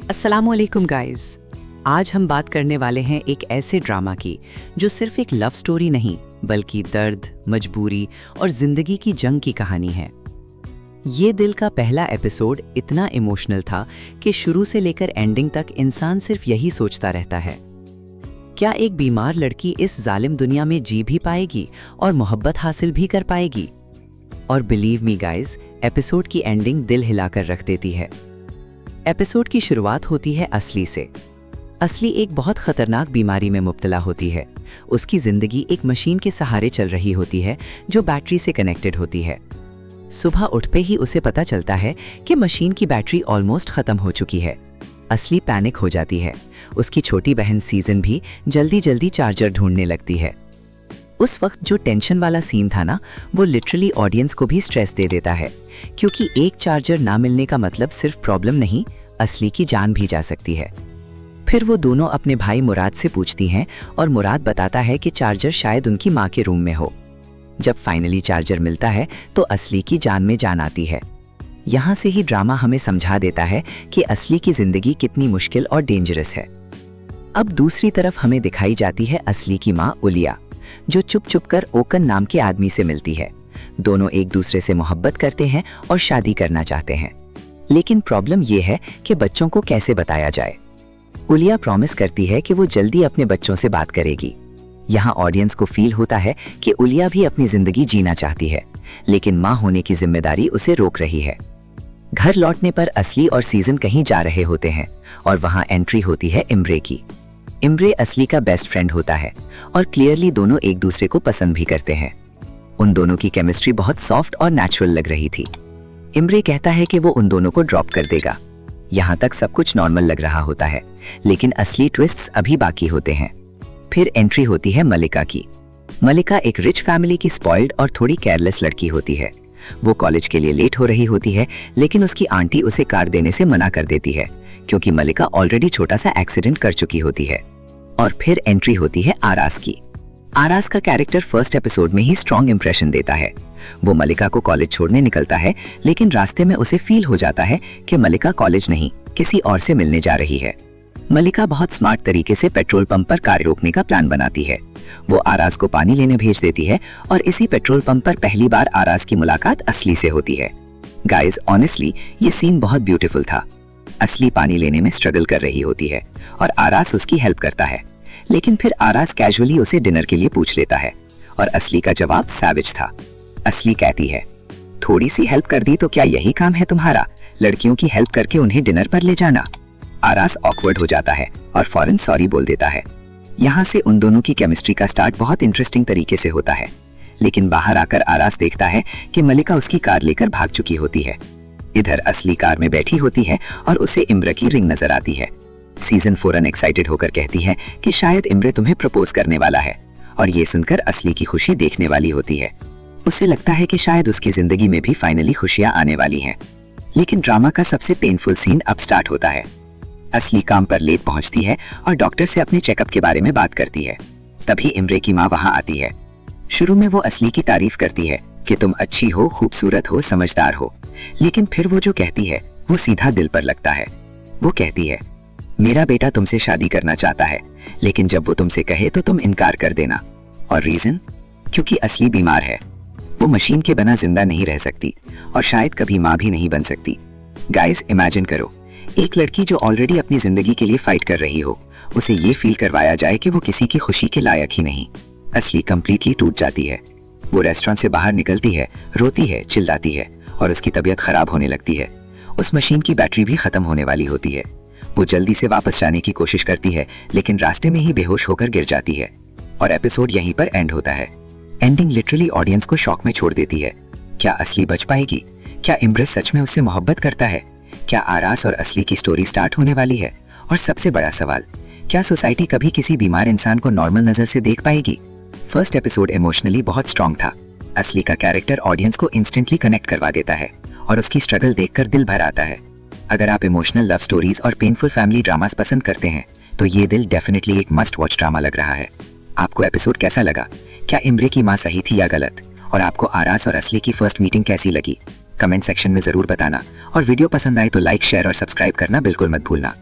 अस्सलामुअलैकुम गाइस। आज हम बात करने वाले हैं एक ऐसे ड्रामा की जो सिर्फ एक लव स्टोरी नहीं बल्कि दर्द, मजबूरी और जिंदगी की जंग की कहानी है। ये दिल का पहला एपिसोड इतना इमोशनल था कि शुरू से लेकर एंडिंग तक इंसान सिर्फ यही सोचता रहता है, क्या एक बीमार लड़की इस जालिम दुनिया में जी भी पाएगी और मोहब्बत हासिल भी कर पाएगी। और बिलीव मी गाइस, एपिसोड की एंडिंग दिल हिलाकर रख देती है। एपिसोड की शुरुआत होती है असली से। असली एक बहुत खतरनाक बीमारी में मुब्तला होती है। उसकी जिंदगी एक मशीन के सहारे चल रही होती है जो बैटरी से कनेक्टेड होती है। सुबह उठते ही उसे पता चलता है कि मशीन की बैटरी ऑलमोस्ट खत्म हो चुकी है। असली पैनिक हो जाती है। उसकी छोटी बहन सीजन भी जल्दी जल्दी चार्जर ढूंढने लगती है। उस वक्त जो टेंशन वाला सीन था ना, वो लिटरली ऑडियंस को भी स्ट्रेस दे देता है, क्योंकि एक चार्जर ना मिलने का मतलब सिर्फ प्रॉब्लम नहीं, असली की जान भी जा सकती है। फिर वो दोनों अपने भाई मुराद से पूछती हैं और मुराद बताता है कि चार्जर शायद उनकी माँ के रूम में हो। जब फाइनली चार्जर मिलता है तो असली की जान में जान आती है। यहाँ से ही ड्रामा हमें समझा देता है कि असली की जिंदगी कितनी मुश्किल और डेंजरस है। अब दूसरी तरफ हमें दिखाई जाती है असली की माँ उलिया, जो चुप चुप कर ओकन नाम के आदमी से मिलती है। दोनों एक दूसरे से मोहब्बत करते हैं और शादी करना चाहते हैं, लेकिन प्रॉब्लम ये है कि बच्चों को कैसे बताया जाए। उलिया प्रॉमिस करती है कि वो जल्दी अपने बच्चों से बात करेगी। यहाँ ऑडियंस को फील होता है कि उलिया भी अपनी जिंदगी जीना चाहती है, लेकिन माँ होने की जिम्मेदारी उसे रोक रही है। घर लौटने पर असली और सीजन कहीं जा रहे होते हैं और वहाँ एंट्री होती है इमरे की। इमरे असली का बेस्ट फ्रेंड होता है और क्लियरली दोनों एक दूसरे को पसंद भी करते हैं। उन दोनों की केमिस्ट्री बहुत सॉफ्ट और नेचुरल लग रही थी। इमरे कहता है कि वो उन दोनों को ड्रॉप कर देगा। यहाँ तक सब कुछ नॉर्मल लग रहा होता है, लेकिन असली ट्विस्ट्स अभी बाकी होते हैं। फिर एंट्री होती है मलिका की। मलिका एक रिच फैमिली की स्पॉइल्ड और थोड़ी केयरलेस लड़की होती है। वो कॉलेज के लिए लेट हो रही होती है, लेकिन उसकी आंटी उसे कार देने से मना कर देती है, क्योंकि मलिका ऑलरेडी छोटा सा एक्सीडेंट कर चुकी होती है। और फिर एंट्री होती है आरास की। आरास का कैरेक्टर फर्स्ट एपिसोड में ही स्ट्रॉन्ग इंप्रेशन देता है। वो मलिका को कॉलेज छोड़ने निकलता है, लेकिन रास्ते में उसे फील हो जाता है कि मलिका कॉलेज नहीं, किसी और से मिलने जा रही है। मलिका बहुत स्मार्ट तरीके से पेट्रोल पंप पर कार रोकने का प्लान बनाती है। वो आरास को पानी लेने भेज देती है और इसी पेट्रोल पंप पर पहली बार आरास की मुलाकात असली से होती है। गाइज, ऑनेस्टली ये सीन बहुत ब्यूटीफुल था। असली पानी लेने में स्ट्रगल कर रही होती है और आरास उसकी हेल्प करता है, लेकिन फिर आरास कैजुअली उसे डिनर के लिए पूछ लेता है और असली का जवाब सैविज था। असली कहती है, थोड़ी सी हेल्प कर दी तो क्या यही काम है तुम्हारा, लड़कियों की हेल्प करके उन्हें डिनर पर ले जाना। आरास ऑकवर्ड हो जाता है और फौरन सॉरी बोल देता है। यहाँ से उन दोनों की केमिस्ट्री का स्टार्ट बहुत इंटरेस्टिंग तरीके से होता है, लेकिन बाहर आकर आरास देखता है कि मलिका उसकी कार लेकर भाग चुकी होती है। इधर असली कार में बैठी होती है और उसे इम्र की रिंग नजर आती है। सीजन फौरन एक्साइटेड होकर कहती है कि शायद इम्रे तुम्हें प्रपोज करने वाला है, और ये सुनकर असली की खुशी देखने वाली होती है। उसे लगता है कि शायद उसकी जिंदगी में भी फाइनली खुशियां आने वाली हैं। लेकिन ड्रामा का सबसे पेनफुल सीन अब स्टार्ट होता है। असली काम पर लेट पहुंचती है और डॉक्टर से अपने चेकअप के बारे में बात करती है। तभी इम्रे की माँ वहां आती है। शुरू में वो असली की तारीफ करती है कि तुम अच्छी हो, खूबसूरत हो, समझदार हो, लेकिन फिर वो जो कहती है वो सीधा दिल पर लगता है। वो कहती है, मेरा बेटा तुमसे शादी करना चाहता है, लेकिन जब वो तुमसे कहे तो तुम इनकार कर देना। और रीजन? क्योंकि असली बीमार है। वो मशीन के बिना जिंदा नहीं रह सकती और शायद कभी माँ भी नहीं बन सकती। गाइस, इमेजिन करो, एक लड़की जो ऑलरेडी अपनी जिंदगी के लिए फाइट कर रही हो, उसे ये फील करवाया जाए कि वो किसी की खुशी के लायक ही नहीं। असली कंप्लीटली टूट जाती है। वो रेस्टोरेंट से बाहर निकलती है, रोती है, चिल्लाती है और उसकी तबीयत खराब होने लगती है। उस मशीन की बैटरी भी खत्म होने वाली होती है। वो जल्दी से वापस जाने की कोशिश करती है, लेकिन रास्ते में ही बेहोश होकर गिर जाती है और एपिसोड यहीं पर एंड होता है। एंडिंग लिटरली ऑडियंस को शॉक में छोड़ देती है। क्या असली बच पाएगी? क्या इम्रे सच में उससे मोहब्बत करता है? क्या आरास और असली की स्टोरी स्टार्ट होने वाली है? और सबसे बड़ा सवाल, क्या सोसाइटी कभी किसी बीमार इंसान को नॉर्मल नजर से देख पाएगी? फर्स्ट एपिसोड इमोशनली बहुत स्ट्रॉन्ग था। असली का कैरेक्टर ऑडियंस को इंस्टेंटली कनेक्ट करवा देता है और उसकी स्ट्रगल देखकर दिल भर आता है। अगर आप इमोशनल लव स्टोरीज और पेनफुल फैमिली ड्रामास पसंद करते हैं तो ये दिल डेफिनेटली एक मस्ट वॉच ड्रामा लग रहा है। आपको एपिसोड कैसा लगा? क्या इम्रे की माँ सही थी या गलत? और आपको आरास और असली की फर्स्ट मीटिंग कैसी लगी? कमेंट सेक्शन में जरूर बताना और वीडियो पसंद आए तो लाइक, शेयर और सब्सक्राइब करना बिल्कुल मत भूलना।